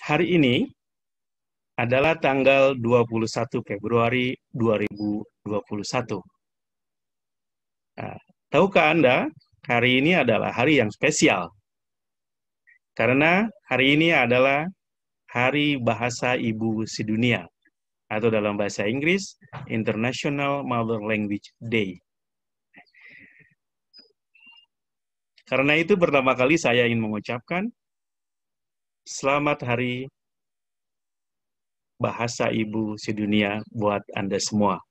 Hari ini adalah tanggal 21 Februari 2021. Nah, tahukah Anda, hari ini adalah hari yang spesial. Karena hari ini adalah Hari Bahasa Ibu Sedunia, atau dalam bahasa Inggris, International Mother Language Day. Karena itu pertama kali saya ingin mengucapkan Selamat Hari Bahasa Ibu Sedunia buat Anda semua.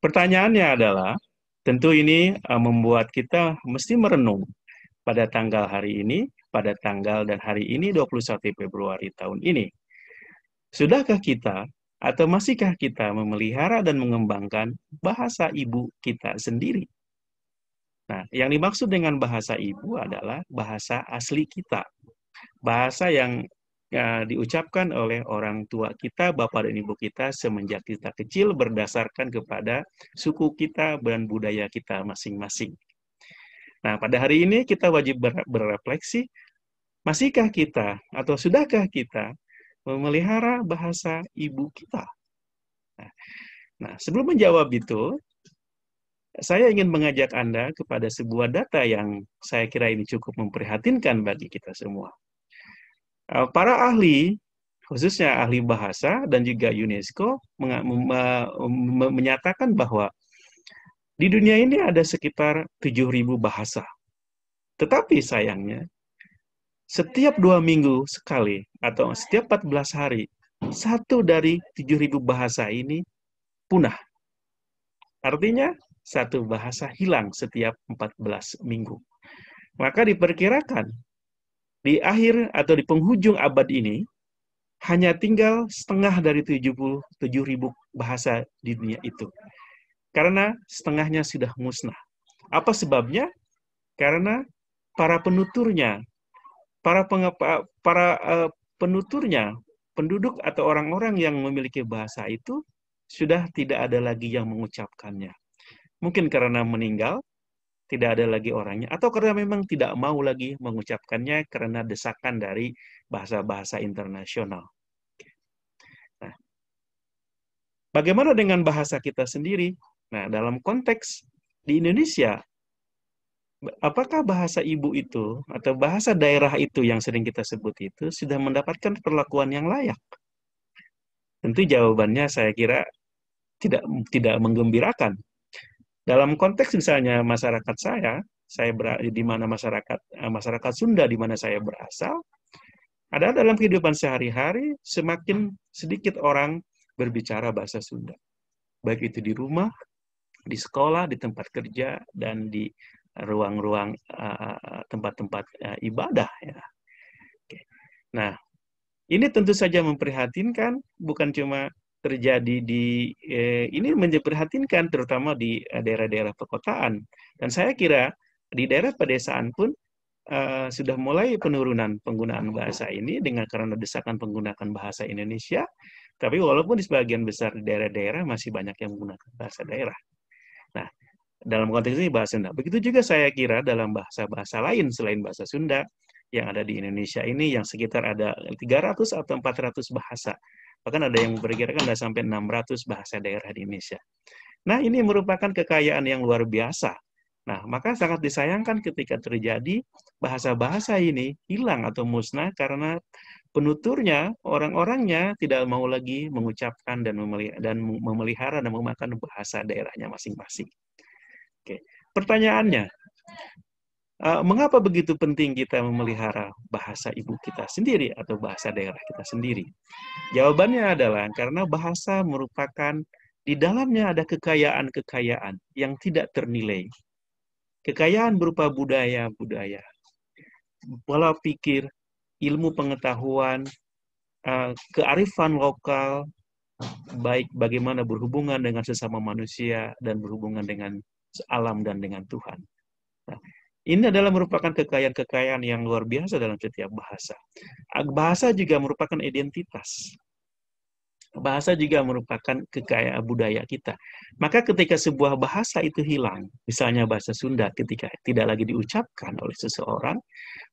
Pertanyaannya adalah, tentu ini membuat kita mesti merenung pada tanggal hari ini, pada tanggal dan hari ini 21 Februari tahun ini. Sudahkah kita atau masihkah kita memelihara dan mengembangkan bahasa ibu kita sendiri? Nah, yang dimaksud dengan bahasa ibu adalah bahasa asli kita. Bahasa yang diucapkan oleh orang tua kita, bapak dan ibu kita semenjak kita kecil berdasarkan kepada suku kita dan budaya kita masing-masing. Nah, pada hari ini kita wajib berefleksi, masihkah kita atau sudahkah kita memelihara bahasa ibu kita? Nah, sebelum menjawab itu, saya ingin mengajak Anda kepada sebuah data yang saya kira ini cukup memprihatinkan bagi kita semua. Para ahli, khususnya ahli bahasa dan juga UNESCO, menyatakan bahwa di dunia ini ada sekitar 7.000 bahasa. Tetapi sayangnya, setiap 2 minggu sekali atau setiap 14 hari, satu dari 7.000 bahasa ini punah. Artinya, satu bahasa hilang setiap 14 minggu. Maka diperkirakan di akhir atau di penghujung abad ini, hanya tinggal setengah dari 77.000 bahasa di dunia itu. Karena setengahnya sudah musnah. Apa sebabnya? Karena para penuturnya, penuturnya, penduduk atau orang-orang yang memiliki bahasa itu sudah tidak ada lagi yang mengucapkannya. Mungkin karena meninggal, tidak ada lagi orangnya, atau karena memang tidak mau lagi mengucapkannya karena desakan dari bahasa-bahasa internasional. Nah, bagaimana dengan bahasa kita sendiri? Nah, dalam konteks di Indonesia, apakah bahasa ibu itu atau bahasa daerah itu yang sering kita sebut itu sudah mendapatkan perlakuan yang layak? Tentu jawabannya saya kira tidak menggembirakan. Dalam konteks misalnya masyarakat saya berada di mana masyarakat Sunda di mana saya berasal, ada dalam kehidupan sehari-hari semakin sedikit orang berbicara bahasa Sunda. Baik itu di rumah, di sekolah, di tempat kerja, dan di ruang-ruang tempat-tempat ibadah. Ya. Nah, ini tentu saja memprihatinkan, bukan cuma terjadi ini memprihatinkan terutama di daerah-daerah perkotaan. Dan saya kira di daerah pedesaan pun sudah mulai penurunan penggunaan bahasa ini dengan karena desakan penggunaan bahasa Indonesia. Tapi walaupun di sebagian besar di daerah-daerah masih banyak yang menggunakan bahasa daerah. Nah, dalam konteks ini bahasa Sunda. Begitu juga saya kira dalam bahasa-bahasa lain selain bahasa Sunda yang ada di Indonesia ini yang sekitar ada 300 atau 400 bahasa. Bahkan ada yang memperkirakan ada sampai 600 bahasa daerah di Indonesia. Nah, ini merupakan kekayaan yang luar biasa. Nah, maka sangat disayangkan ketika terjadi bahasa-bahasa ini hilang atau musnah karena penuturnya, orang-orangnya tidak mau lagi mengucapkan dan memelihara dan memakan bahasa daerahnya masing-masing. Oke. Pertanyaannya, mengapa begitu penting kita memelihara bahasa ibu kita sendiri atau bahasa daerah kita sendiri? Jawabannya adalah karena bahasa merupakan di dalamnya ada kekayaan-kekayaan yang tidak ternilai. Kekayaan berupa budaya-budaya, pola pikir, ilmu pengetahuan, kearifan lokal, baik bagaimana berhubungan dengan sesama manusia dan berhubungan dengan alam dan dengan Tuhan. Nah, ini adalah merupakan kekayaan-kekayaan yang luar biasa dalam setiap bahasa. Bahasa juga merupakan identitas. Bahasa juga merupakan kekayaan budaya kita. Maka ketika sebuah bahasa itu hilang, misalnya bahasa Sunda ketika tidak lagi diucapkan oleh seseorang,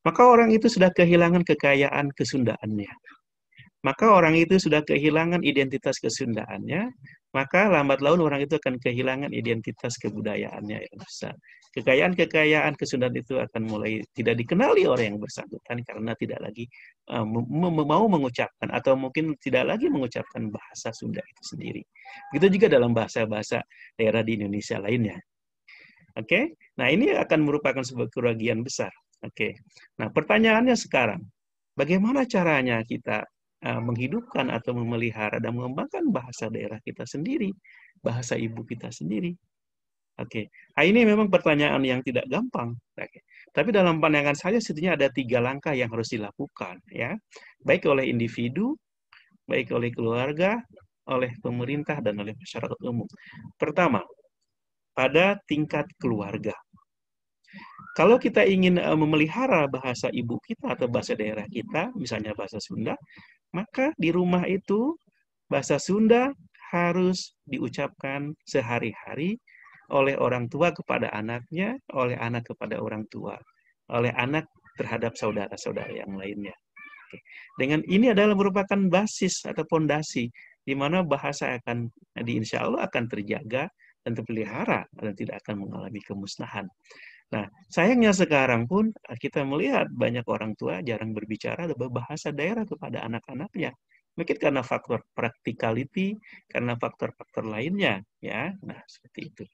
maka orang itu sudah kehilangan kekayaan kesundaannya. Maka orang itu sudah kehilangan identitas kesundaannya, maka lambat laun orang itu akan kehilangan identitas kebudayaannya yang besar. Kekayaan-kekayaan kesundaan itu akan mulai tidak dikenali oleh yang bersangkutan karena tidak lagi mau mengucapkan atau mungkin tidak lagi mengucapkan bahasa Sunda itu sendiri. Begitu juga dalam bahasa-bahasa daerah di Indonesia lainnya. Oke, nah ini akan merupakan sebuah kerugian besar. Oke, nah pertanyaannya sekarang, bagaimana caranya kita menghidupkan atau memelihara dan mengembangkan bahasa daerah kita sendiri, bahasa ibu kita sendiri? Oke, nah, ini memang pertanyaan yang tidak gampang. Oke. Tapi dalam pandangan saya setidaknya ada 3 langkah yang harus dilakukan, ya, baik oleh individu, baik oleh keluarga, oleh pemerintah dan oleh masyarakat umum. Pertama, pada tingkat keluarga. Kalau kita ingin memelihara bahasa ibu kita atau bahasa daerah kita, misalnya bahasa Sunda, maka di rumah itu bahasa Sunda harus diucapkan sehari-hari oleh orang tua kepada anaknya, oleh anak kepada orang tua, oleh anak terhadap saudara-saudara yang lainnya. Dengan ini adalah merupakan basis atau fondasi di mana bahasa akan insya Allah akan terjaga dan terpelihara dan tidak akan mengalami kemusnahan. Nah, sayangnya sekarang pun kita melihat banyak orang tua jarang berbicara bahasa daerah kepada anak-anaknya. Mungkin karena faktor practicality, karena faktor-faktor lainnya, ya. Nah, seperti itu.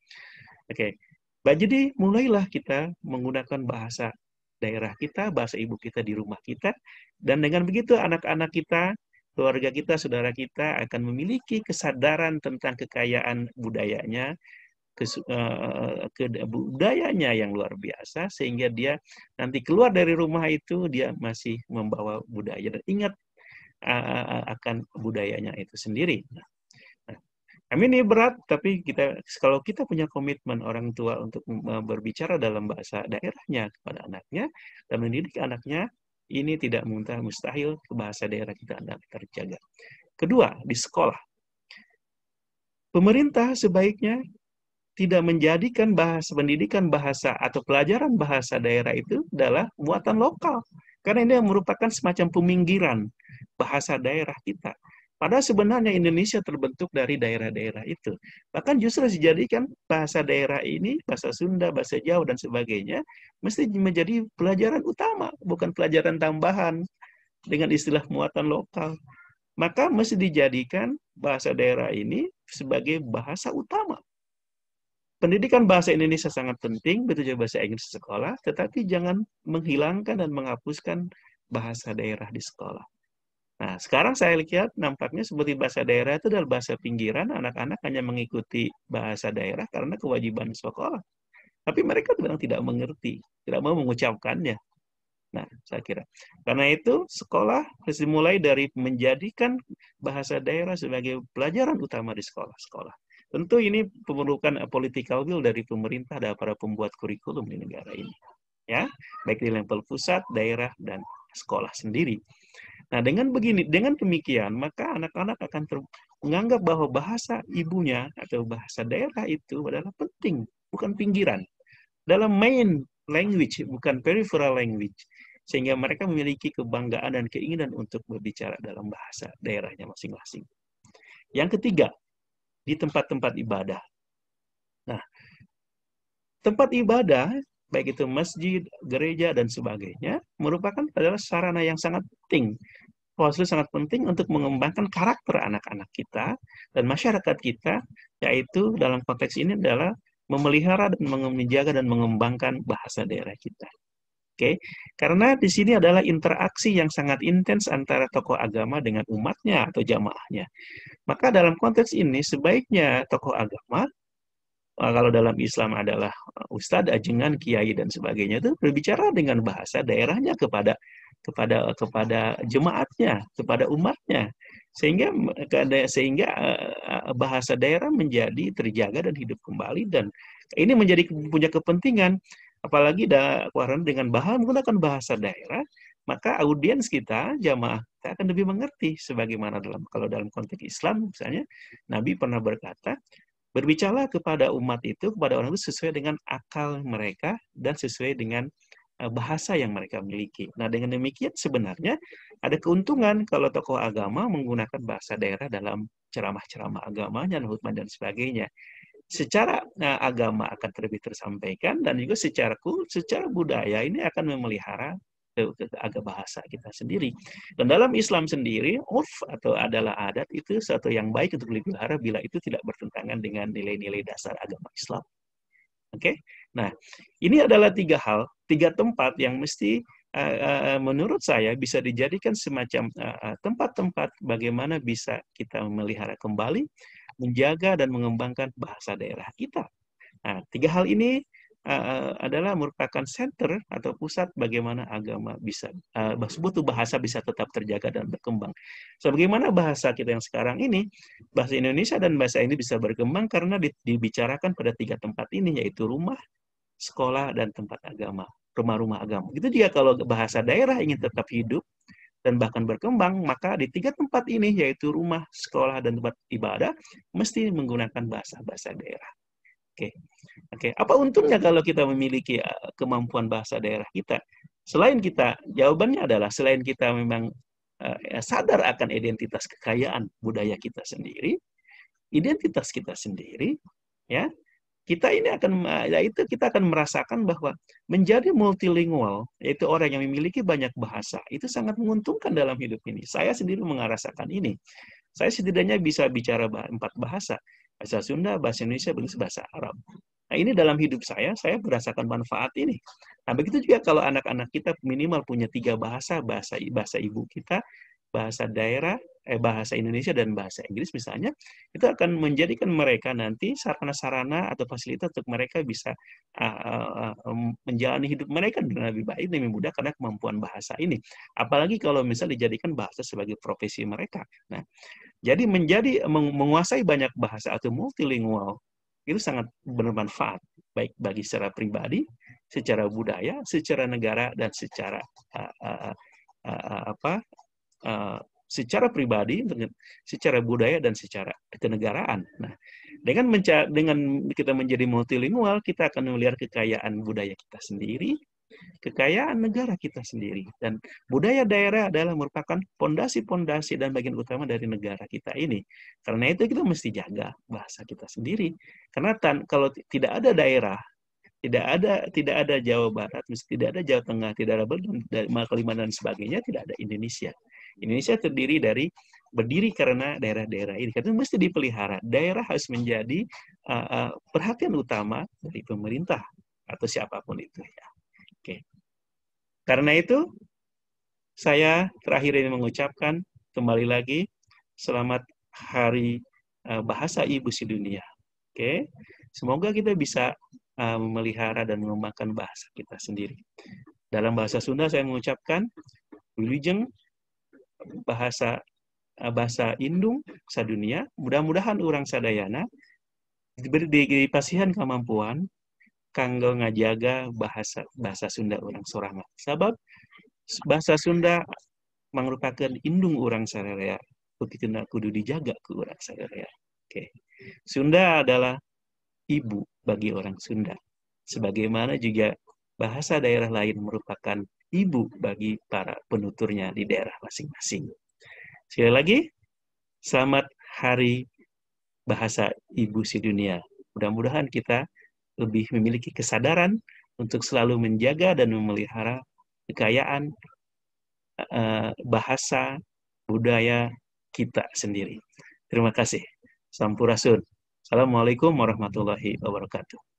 Oke. Jadi mulailah kita menggunakan bahasa daerah kita, bahasa ibu kita di rumah kita, dan dengan begitu anak-anak kita, keluarga kita, saudara kita akan memiliki kesadaran tentang kekayaan budayanya, budayanya yang luar biasa sehingga dia nanti keluar dari rumah itu dia masih membawa budaya dan ingat akan budayanya itu sendiri. Nah, ini berat tapi kalau kita punya komitmen orang tua untuk berbicara dalam bahasa daerahnya kepada anaknya dan mendidik anaknya, ini tidak mustahil bahasa daerah kita akan terjaga. Kedua, di sekolah. Pemerintah sebaiknya tidak menjadikan pendidikan bahasa atau pelajaran bahasa daerah itu adalah muatan lokal. Karena ini merupakan semacam peminggiran bahasa daerah kita. Padahal sebenarnya Indonesia terbentuk dari daerah-daerah itu. Bahkan justru dijadikan bahasa daerah ini, bahasa Sunda, bahasa Jawa, dan sebagainya, mesti menjadi pelajaran utama, bukan pelajaran tambahan dengan istilah muatan lokal. Maka mesti dijadikan bahasa daerah ini sebagai bahasa utama. Pendidikan bahasa Indonesia sangat penting, betul juga bahasa Inggris di sekolah, tetapi jangan menghilangkan dan menghapuskan bahasa daerah di sekolah. Nah, sekarang saya lihat nampaknya seperti bahasa daerah itu adalah bahasa pinggiran, anak-anak hanya mengikuti bahasa daerah karena kewajiban sekolah. Tapi mereka memang tidak mengerti, tidak mau mengucapkannya. Nah, saya kira. Karena itu, sekolah harus dimulai dari menjadikan bahasa daerah sebagai pelajaran utama di sekolah-sekolah. Tentu ini memerlukan political will dari pemerintah dan para pembuat kurikulum di negara ini. Ya, baik di level pusat, daerah, dan sekolah sendiri. Nah, dengan demikian, maka anak-anak akan menganggap bahwa bahasa ibunya atau bahasa daerah itu adalah penting, bukan pinggiran. Dalam main language, bukan peripheral language. Sehingga mereka memiliki kebanggaan dan keinginan untuk berbicara dalam bahasa daerahnya masing-masing. Yang ketiga, di tempat-tempat ibadah. Nah, tempat ibadah, baik itu masjid, gereja, dan sebagainya, merupakan adalah sarana yang sangat penting. Sangat penting untuk mengembangkan karakter anak-anak kita dan masyarakat kita, yaitu dalam konteks ini adalah memelihara dan menjaga dan mengembangkan bahasa daerah kita. Oke, karena di sini adalah interaksi yang sangat intens antara tokoh agama dengan umatnya atau jamaahnya. Maka dalam konteks ini sebaiknya tokoh agama, kalau dalam Islam adalah ustadz, ajengan, kiai dan sebagainya itu berbicara dengan bahasa daerahnya kepada jemaatnya, kepada umatnya, sehingga bahasa daerah menjadi terjaga dan hidup kembali dan ini menjadi punya kepentingan. Apalagi dengan menggunakan bahasa daerah, maka audiens kita, jamaah kita akan lebih mengerti sebagaimana kalau dalam konteks Islam misalnya Nabi pernah berkata, berbicara kepada umat itu, kepada orang itu sesuai dengan akal mereka dan sesuai dengan bahasa yang mereka miliki. Nah, dengan demikian sebenarnya ada keuntungan kalau tokoh agama menggunakan bahasa daerah dalam ceramah-ceramah agamanya, khutbah dan sebagainya. Secara agama akan lebih tersampaikan dan juga secara budaya ini akan memelihara agak bahasa kita sendiri. Dan dalam Islam sendiri, urf atau adalah adat itu sesuatu yang baik untuk dipelihara bila itu tidak bertentangan dengan nilai-nilai dasar agama Islam. Oke, nah ini adalah tiga tempat yang mesti menurut saya bisa dijadikan semacam tempat-tempat bagaimana bisa kita memelihara kembali, menjaga dan mengembangkan bahasa daerah kita. Nah, tiga hal ini adalah merupakan center atau pusat bagaimana agama bisa butuh bahasa bisa tetap terjaga dan berkembang. Sebagaimana bahasa kita yang sekarang ini, bahasa Indonesia dan bahasa ini bisa berkembang karena dibicarakan pada tiga tempat ini, yaitu rumah, sekolah, dan tempat agama, rumah-rumah agama. Itu juga kalau bahasa daerah ingin tetap hidup dan bahkan berkembang, maka di tiga tempat ini, yaitu rumah, sekolah, dan tempat ibadah, mesti menggunakan bahasa-bahasa daerah. Oke. Oke, apa untungnya kalau kita memiliki kemampuan bahasa daerah kita? Jawabannya adalah selain kita memang sadar akan identitas kekayaan budaya kita sendiri, identitas kita sendiri, ya, kita akan merasakan bahwa menjadi multilingual, yaitu orang yang memiliki banyak bahasa, itu sangat menguntungkan dalam hidup ini. Saya sendiri merasakan ini. Saya setidaknya bisa bicara 4 bahasa. Bahasa Sunda, bahasa Indonesia, bahasa Arab. Nah, ini dalam hidup saya merasakan manfaat ini. Nah, begitu juga kalau anak-anak kita minimal punya 3 bahasa ibu kita, bahasa daerah, bahasa Indonesia dan bahasa Inggris misalnya, itu akan menjadikan mereka nanti sarana-sarana atau fasilitas untuk mereka bisa menjalani hidup mereka dengan lebih baik, lebih mudah karena kemampuan bahasa ini. Apalagi kalau misalnya dijadikan bahasa sebagai profesi mereka. Nah, jadi menguasai banyak bahasa atau multilingual itu sangat bermanfaat baik bagi secara pribadi, secara budaya, secara negara dan secara secara pribadi, secara budaya dan secara kenegaraan. Nah, dengan kita menjadi multilingual, kita akan melihat kekayaan budaya kita sendiri, kekayaan negara kita sendiri. Dan budaya daerah adalah merupakan pondasi-pondasi dan bagian utama dari negara kita ini. Karena itu kita mesti jaga bahasa kita sendiri. Karena kalau tidak ada daerah, tidak ada Jawa Barat, tidak ada Jawa Tengah, tidak ada Kalimantan dan sebagainya, tidak ada Indonesia. Indonesia berdiri karena daerah-daerah ini. Karena mesti dipelihara. Daerah harus menjadi perhatian utama dari pemerintah atau siapapun itu. Ya. Oke. Karena itu, saya terakhir ini mengucapkan kembali lagi selamat Hari Bahasa Ibu Sedunia. Oke. Semoga kita bisa memelihara dan mengembangkan bahasa kita sendiri. Dalam bahasa Sunda saya mengucapkan Wilujeng bahasa Indung sadunia, mudah-mudahan orang sadayana diberi pasihan kemampuan kanggo ngajaga bahasa Sunda orang sorangan. Sabab bahasa Sunda merupakan indung orang sadaya, begitu kudu dijaga ke orang sadaya. Oke. Sunda adalah ibu bagi orang Sunda. Sebagaimana juga bahasa daerah lain merupakan ibu bagi para penuturnya di daerah masing-masing. Sekali lagi, selamat Hari Bahasa Ibu Sedunia. Mudah-mudahan kita lebih memiliki kesadaran untuk selalu menjaga dan memelihara kekayaan bahasa budaya kita sendiri. Terima kasih. Sampurasun. Assalamualaikum warahmatullahi wabarakatuh.